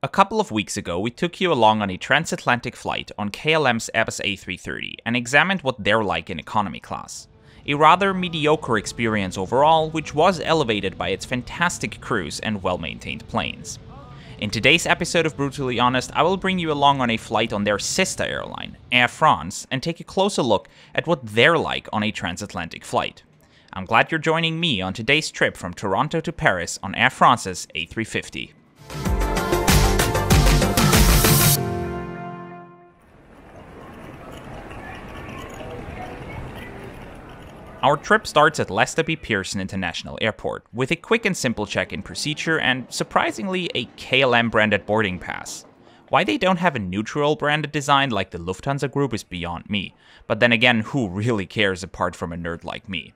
A couple of weeks ago, we took you along on a transatlantic flight on KLM's Airbus A330 and examined what they're like in economy class. A rather mediocre experience overall, which was elevated by its fantastic crews and well-maintained planes. In today's episode of Brutally Honest, I will bring you along on a flight on their sister airline, Air France, and take a closer look at what they're like on a transatlantic flight. I'm glad you're joining me on today's trip from Toronto to Paris on Air France's A350. Our trip starts at Lester Pearson International Airport, with a quick and simple check-in procedure and, surprisingly, a KLM branded boarding pass. Why they don't have a neutral branded design like the Lufthansa group is beyond me, but then again, who really cares apart from a nerd like me?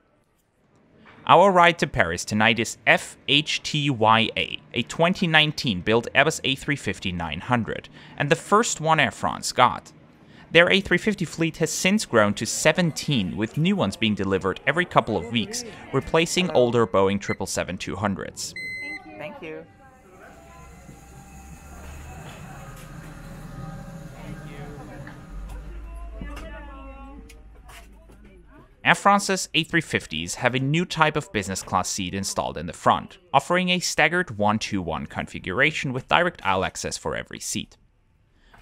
Our ride to Paris tonight is F-HTYA, a 2019 built Airbus A350-900, and the first one Air France got. Their A350 fleet has since grown to 17, with new ones being delivered every couple of weeks, replacing older Boeing 777-200s. Thank you. Air France's A350s have a new type of business class seat installed in the front, offering a staggered 1-2-1 configuration with direct aisle access for every seat.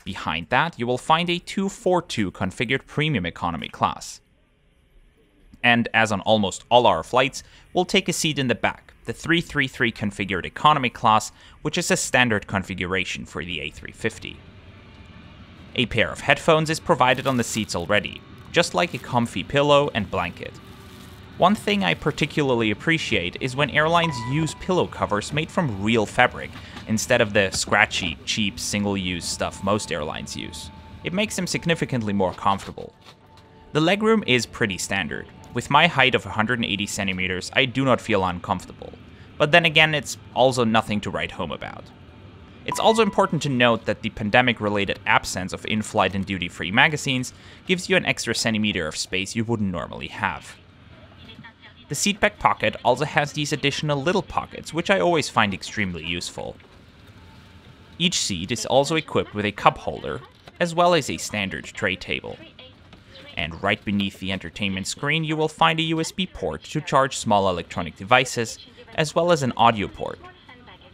Behind that, you will find a 2-4-2 configured premium economy class. And as on almost all our flights, we'll take a seat in the back, the 3-3-3 configured economy class, which is a standard configuration for the A350. A pair of headphones is provided on the seats already, just like a comfy pillow and blanket. One thing I particularly appreciate is when airlines use pillow covers made from real fabric, instead of the scratchy, cheap, single-use stuff most airlines use. It makes them significantly more comfortable. The legroom is pretty standard. With my height of 180 centimeters, I do not feel uncomfortable. But then again, it's also nothing to write home about. It's also important to note that the pandemic-related absence of in-flight and duty-free magazines gives you an extra centimeter of space you wouldn't normally have. The seatback pocket also has these additional little pockets, which I always find extremely useful. Each seat is also equipped with a cup holder, as well as a standard tray table. And right beneath the entertainment screen you will find a USB port to charge small electronic devices, as well as an audio port.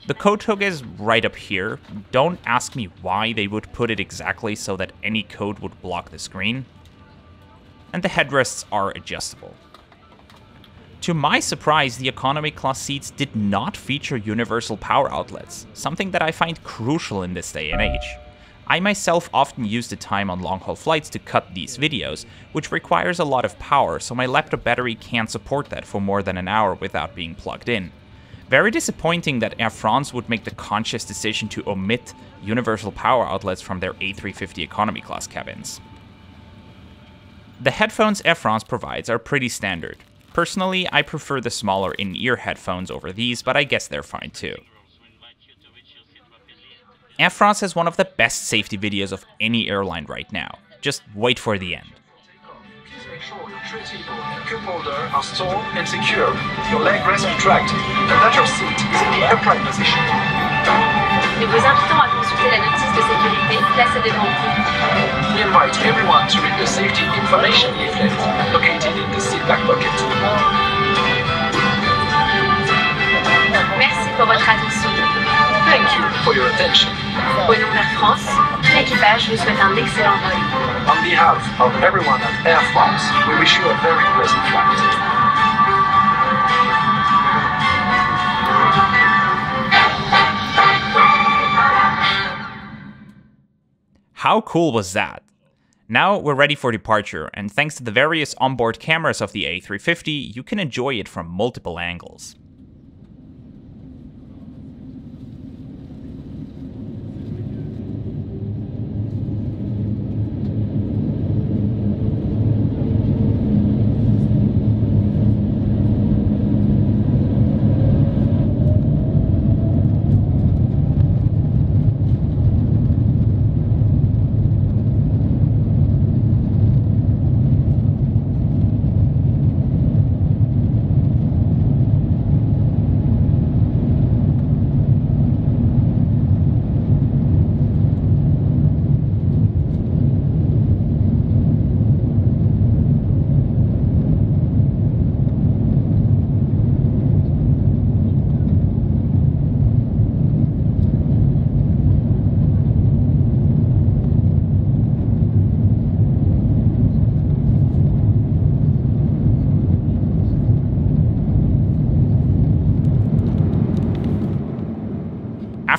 The code hook is right up here. Don't ask me why they would put it exactly so that any code would block the screen. And the headrests are adjustable. To my surprise, the economy class seats did not feature universal power outlets, something that I find crucial in this day and age. I myself often use the time on long-haul flights to cut these videos, which requires a lot of power, so my laptop battery can't support that for more than an hour without being plugged in. Very disappointing that Air France would make the conscious decision to omit universal power outlets from their A350 economy class cabins. The headphones Air France provides are pretty standard. Personally, I prefer the smaller in-ear headphones over these, but I guess they're fine too. Air France has one of the best safety videos of any airline right now. Just wait for the end. Please make sure your tray table and cup holder are stored and secure, your leg rests retracted, and that your seat is in the upright position. Nous vous invitons à consulter la notice de sécurité placée devant vous. We invite everyone to read the safety information leaflet located in the seat back pocket. Merci pour votre attention. Thank you for your attention. Au nom d'Air France, l'équipage vous souhaite un excellent vol. On behalf of everyone at Air France, we wish you a very pleasant flight. How cool was that? Now we're ready for departure, and thanks to the various onboard cameras of the A350, you can enjoy it from multiple angles.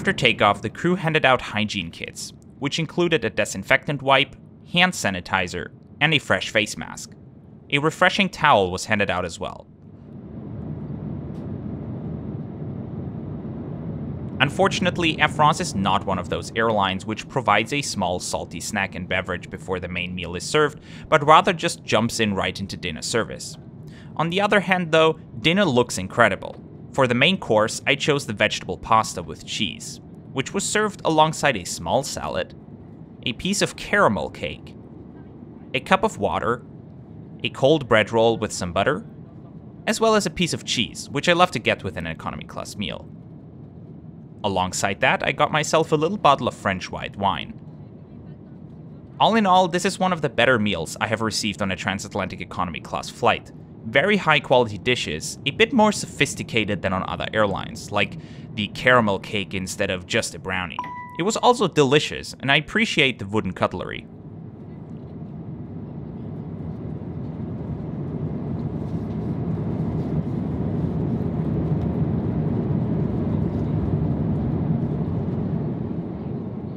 After takeoff, the crew handed out hygiene kits, which included a disinfectant wipe, hand sanitizer, and a fresh face mask. A refreshing towel was handed out as well. Unfortunately, Air France is not one of those airlines which provides a small salty snack and beverage before the main meal is served, but rather just jumps in right into dinner service. On the other hand though, dinner looks incredible. For the main course, I chose the vegetable pasta with cheese, which was served alongside a small salad, a piece of caramel cake, a cup of water, a cold bread roll with some butter, as well as a piece of cheese, which I love to get with an economy class meal. Alongside that, I got myself a little bottle of French white wine. All in all, this is one of the better meals I have received on a transatlantic economy class flight. Very high quality dishes, a bit more sophisticated than on other airlines, like the caramel cake instead of just a brownie. It was also delicious, and I appreciate the wooden cutlery.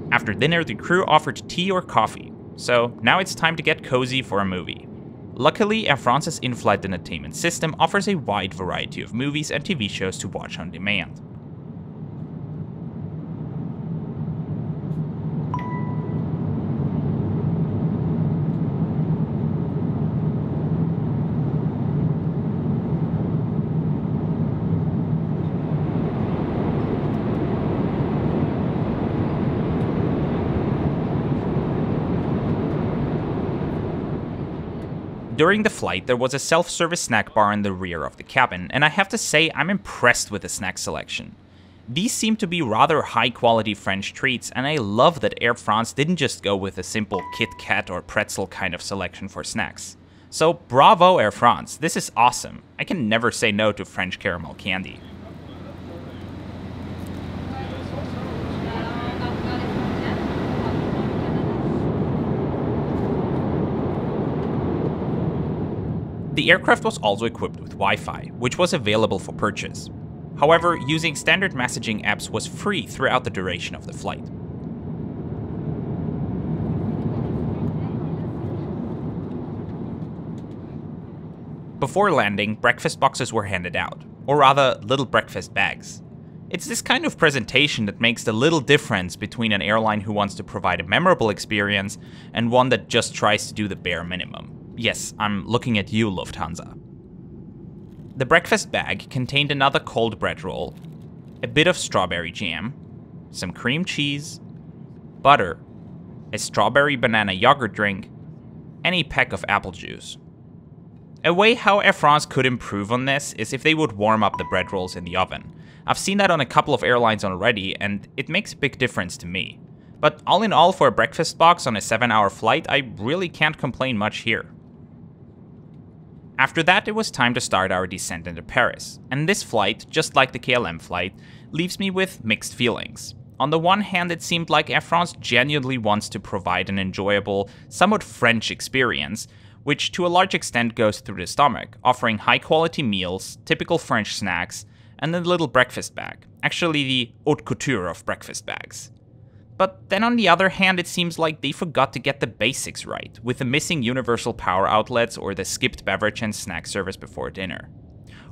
After dinner, the crew offered tea or coffee, so now it's time to get cozy for a movie. Luckily, Air France's Inflight Entertainment system offers a wide variety of movies and TV shows to watch on demand. During the flight, there was a self-service snack bar in the rear of the cabin, and I have to say I'm impressed with the snack selection. These seem to be rather high-quality French treats, and I love that Air France didn't just go with a simple Kit Kat or pretzel kind of selection for snacks. So bravo Air France, this is awesome. I can never say no to French caramel candy. The aircraft was also equipped with Wi-Fi, which was available for purchase. However, using standard messaging apps was free throughout the duration of the flight. Before landing, breakfast boxes were handed out, or rather, little breakfast bags. It's this kind of presentation that makes the little difference between an airline who wants to provide a memorable experience and one that just tries to do the bare minimum. Yes, I'm looking at you, Lufthansa. The breakfast bag contained another cold bread roll, a bit of strawberry jam, some cream cheese, butter, a strawberry banana yogurt drink, and a pack of apple juice. A way how Air France could improve on this is if they would warm up the bread rolls in the oven. I've seen that on a couple of airlines already, and it makes a big difference to me. But all in all, for a breakfast box on a 7-hour flight, I really can't complain much here. After that, it was time to start our descent into Paris, and this flight, just like the KLM flight, leaves me with mixed feelings. On the one hand, it seemed like Air France genuinely wants to provide an enjoyable, somewhat French experience, which to a large extent goes through the stomach, offering high-quality meals, typical French snacks, and a little breakfast bag, actually the haute couture of breakfast bags. But then on the other hand, it seems like they forgot to get the basics right, with the missing universal power outlets or the skipped beverage and snack service before dinner.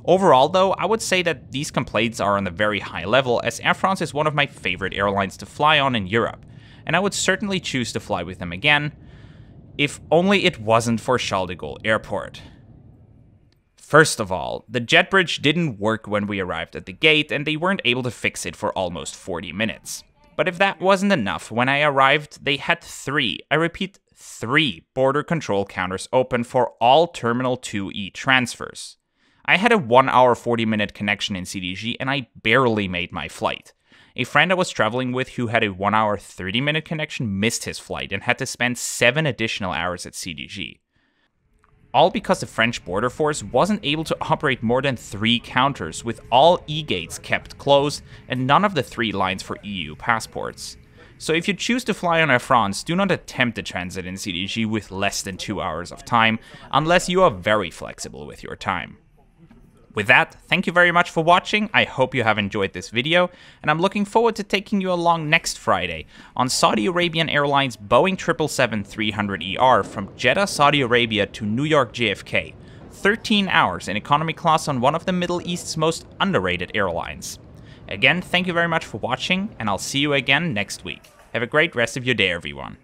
Overall though, I would say that these complaints are on a very high level, as Air France is one of my favorite airlines to fly on in Europe, and I would certainly choose to fly with them again, if only it wasn't for Charles De Gaulles Airport. First of all, the jet bridge didn't work when we arrived at the gate, and they weren't able to fix it for almost 40 minutes. But if that wasn't enough, when I arrived, they had 3 border control counters open for all Terminal 2E transfers. I had a 1-hour 40-minute connection in CDG, and I barely made my flight. A friend I was traveling with who had a 1-hour 30-minute connection missed his flight and had to spend 7 additional hours at CDG. All because the French border force wasn't able to operate more than 3 counters, with all E-gates kept closed and none of the 3 lines for EU passports. So if you choose to fly on Air France, do not attempt a transit in CDG with less than 2 hours of time, unless you are very flexible with your time. With that, thank you very much for watching, I hope you have enjoyed this video, and I'm looking forward to taking you along next Friday on Saudi Arabian Airlines Boeing 777-300ER from Jeddah, Saudi Arabia to New York JFK, 13 hours in economy class on one of the Middle East's most underrated airlines. Again, thank you very much for watching, and I'll see you again next week. Have a great rest of your day, everyone.